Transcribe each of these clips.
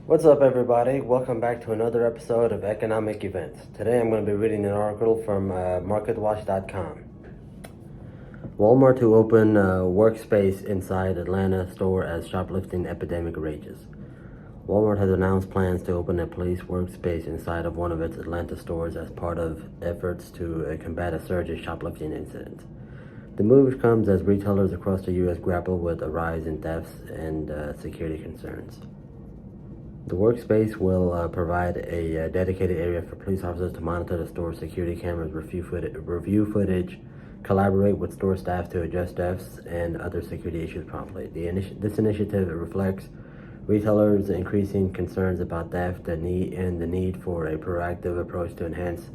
What's up, everybody? Welcome back to another episode of Economic Events. Today I'm going to be reading an article from MarketWatch.com. Walmart to open workspace inside Atlanta store as shoplifting epidemic rages. Walmart has announced plans to open a police workspace inside of one of its Atlanta stores as part of efforts to combat a surge in shoplifting incidents. The move comes as retailers across the U.S. grapple with a rise in thefts and security concerns. The workspace will provide a dedicated area for police officers to monitor the store's security cameras, review footage, collaborate with store staff to address thefts and other security issues promptly. This initiative reflects retailers' increasing concerns about theft and the need for a proactive approach to enhance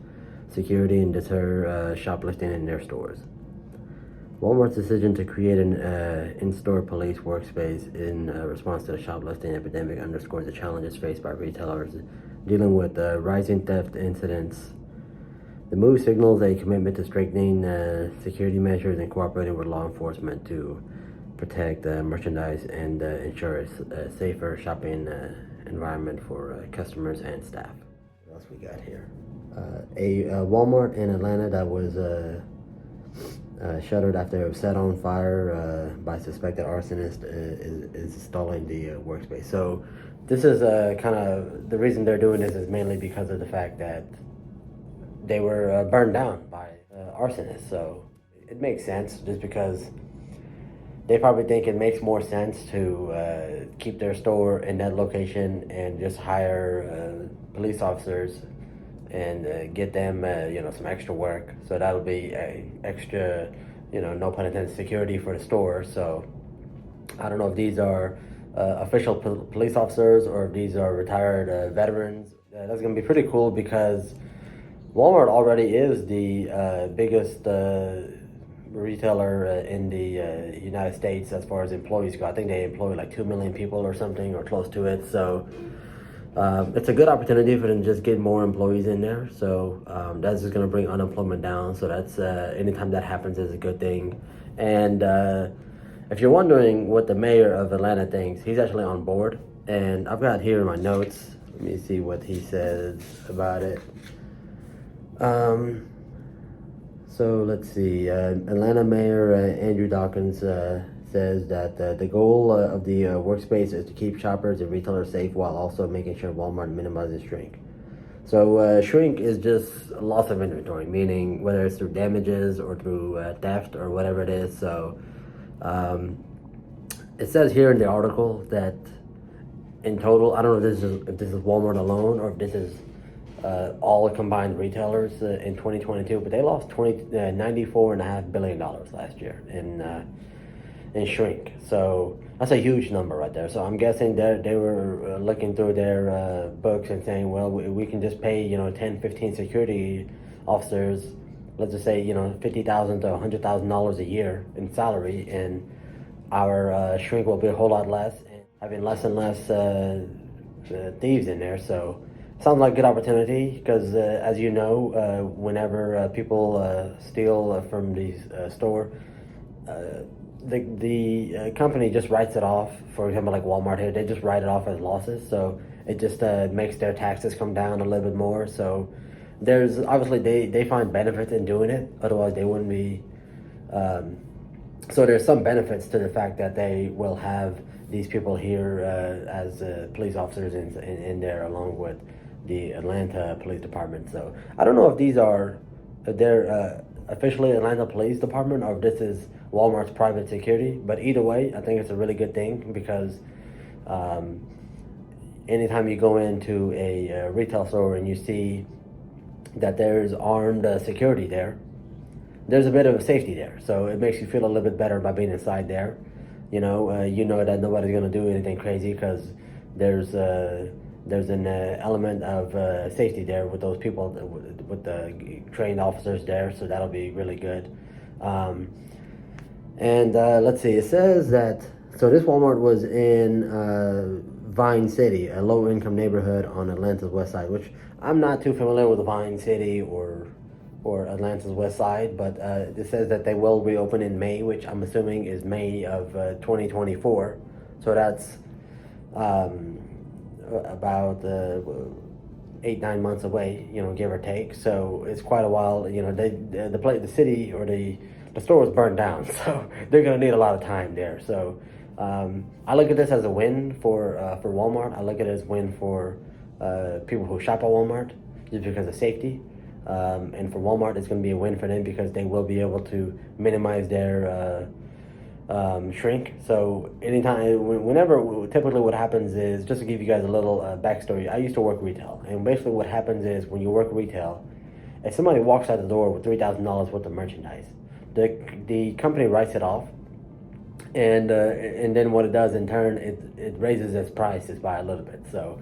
security and deter shoplifting in their stores. Walmart's decision to create an in-store police workspace in response to the shoplifting epidemic underscores the challenges faced by retailers dealing with rising theft incidents. The move signals a commitment to strengthening security measures and cooperating with law enforcement to protect merchandise and ensure a safer shopping environment for customers and staff. What else we got here? A Walmart in Atlanta that was shuttered after it was set on fire by suspected arsonist is installing the workspace. So this is kind of the reason they're doing this is mainly because of the fact that they were burned down by arsonists. So it makes sense just because they probably think it makes more sense to keep their store in that location and just hire police officers and get them, some extra work. So that'll be a extra, no pun intended, security for the store. So I don't know if these are official police officers or if these are retired veterans. That's going to be pretty cool because Walmart already is the biggest retailer in the United States as far as employees go. I think they employ like 2 million people or something or close to it. So it's a good opportunity for them to just get more employees in there. So that's just going to bring unemployment down. So that's anytime that happens is a good thing. And if you're wondering what the mayor of Atlanta thinks, he's actually on board. And I've got here in my notes. Let me see what he says about it. So let's see. Atlanta Mayor Andrew Dawkins says that the goal of the workspace is to keep shoppers and retailers safe while also making sure Walmart minimizes shrink. So shrink is just loss of inventory, meaning whether it's through damages or through theft or whatever it is. So it says here in the article that in total, I don't know if this is Walmart alone or if this is all combined retailers in 2022, but they lost $94.5 billion last year in shrink. So that's a huge number right there. So I'm guessing that they were looking through their books and saying, well, we can just pay 10, 15 security officers, let's just say $50,000 to $100,000 a year in salary, and our shrink will be a whole lot less, and having less and less thieves in there. So sounds like a good opportunity because, as you know, whenever people steal from the store, the company just writes it off. For example, like Walmart here, they just write it off as losses. So it just makes their taxes come down a little bit more. So there's obviously they find benefits in doing it. Otherwise, they wouldn't be. So there's some benefits to the fact that they will have these people here as police officers in there along with the Atlanta Police Department. So I don't know if these are they're officially Atlanta Police Department or if this is Walmart's private security. But either way, I think it's a really good thing because anytime you go into a retail store and you see that there's armed security there, there's a bit of a safety there. So it makes you feel a little bit better by being inside there. You know that nobody's gonna do anything crazy because there's an element of safety there with those people, with the trained officers there, so that'll be really good. And let's see, it says that, so this Walmart was in Vine City, a low-income neighborhood on Atlanta's west side, which I'm not too familiar with Vine City or Atlanta's west side, but it says that they will reopen in May, which I'm assuming is May of 2024. So that's about 8-9 months away, give or take. So it's quite a while. The city or the store was burned down, so they're gonna need a lot of time there. So I look at this as a win for Walmart. I look at it as a win for people who shop at Walmart just because of safety. And for Walmart, it's going to be a win for them because they will be able to minimize their shrink. So typically what happens is, just to give you guys a little backstory, I used to work retail. And basically what happens is when you work retail, if somebody walks out the door with $3,000 worth of merchandise, the company writes it off. And then what it does in turn, it raises its prices by a little bit. So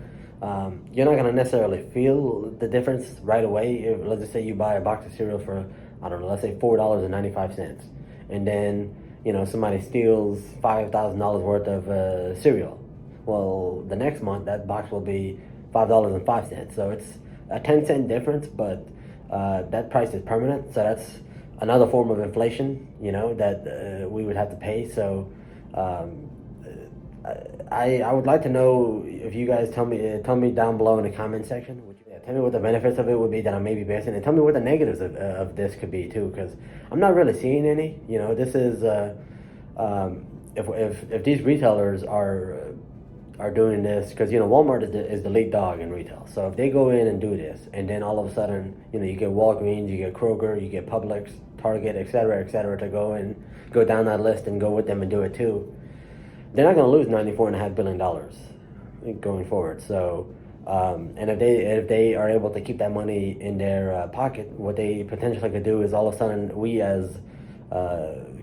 you're not going to necessarily feel the difference right away. Let's just say you buy a box of cereal for, I don't know, let's say $4.95, and then somebody steals $5,000 worth of cereal. Well, the next month that box will be $5.05. So it's a 10-cent difference, but that price is permanent. So that's another form of inflation, that we would have to pay. So I would like to know if you guys tell me down below in the comment section. Tell me what the benefits of it would be that I may be missing, and tell me what the negatives of this could be too, because I'm not really seeing any. This is if these retailers are doing this, because Walmart is the lead dog in retail. So if they go in and do this, and then all of a sudden you get Walgreens, you get Kroger, you get Publix, Target, etc., to go down that list and go with them and do it too, they're not going to lose $94.5 billion going forward. So and if they are able to keep that money in their pocket, what they potentially could do is all of a sudden we as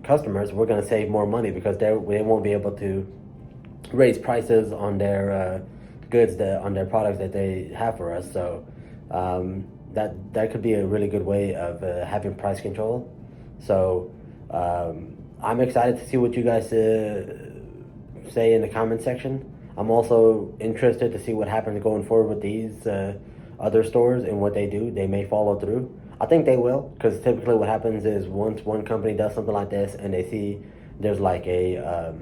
customers, we're going to save more money because they won't be able to raise prices on their goods, on their products that they have for us. So that could be a really good way of having price control. So I'm excited to see what you guys say in the comment section. I'm also interested to see what happens going forward with these other stores and what they do. They may follow through. I think they will, because typically what happens is once one company does something like this and they see there's like a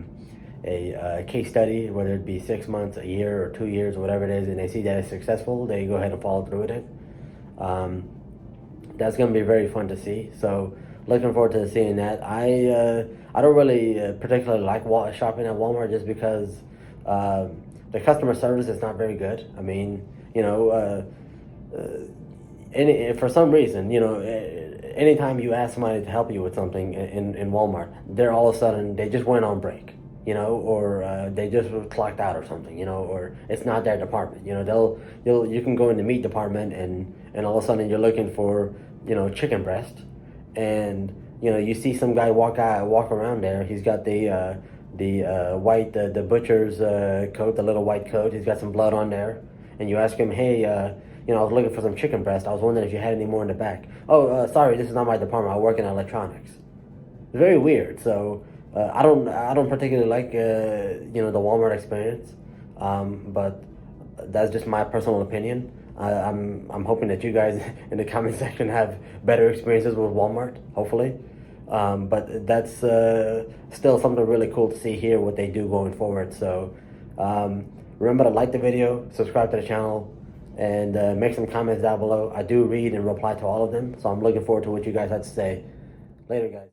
case study, whether it be 6 months, a year, or 2 years, or whatever it is, and they see that it's successful, they go ahead and follow through with it. That's going to be very fun to see. So looking forward to seeing that. I don't really particularly like shopping at Walmart just because the customer service is not very good. I mean, for some reason, anytime you ask somebody to help you with something in Walmart, they're all of a sudden, they just went on break, or they just were clocked out or something, or it's not their department. You can go in the meat department and all of a sudden you're looking for, chicken breast, and you see some guy walk around there. He's got the white, the butcher's coat, the little white coat. He's got some blood on there, and you ask him, hey, I was looking for some chicken breast. I was wondering if you had any more in the back. Oh, sorry, this is not my department. I work in electronics. It's very weird. So I don't particularly like the Walmart experience, but that's just my personal opinion. I'm hoping that you guys in the comment section have better experiences with Walmart, hopefully. But that's still something really cool to see here, what they do going forward. So remember to like the video, subscribe to the channel, and make some comments down below. I do read and reply to all of them, so I'm looking forward to what you guys have to say. Later, guys.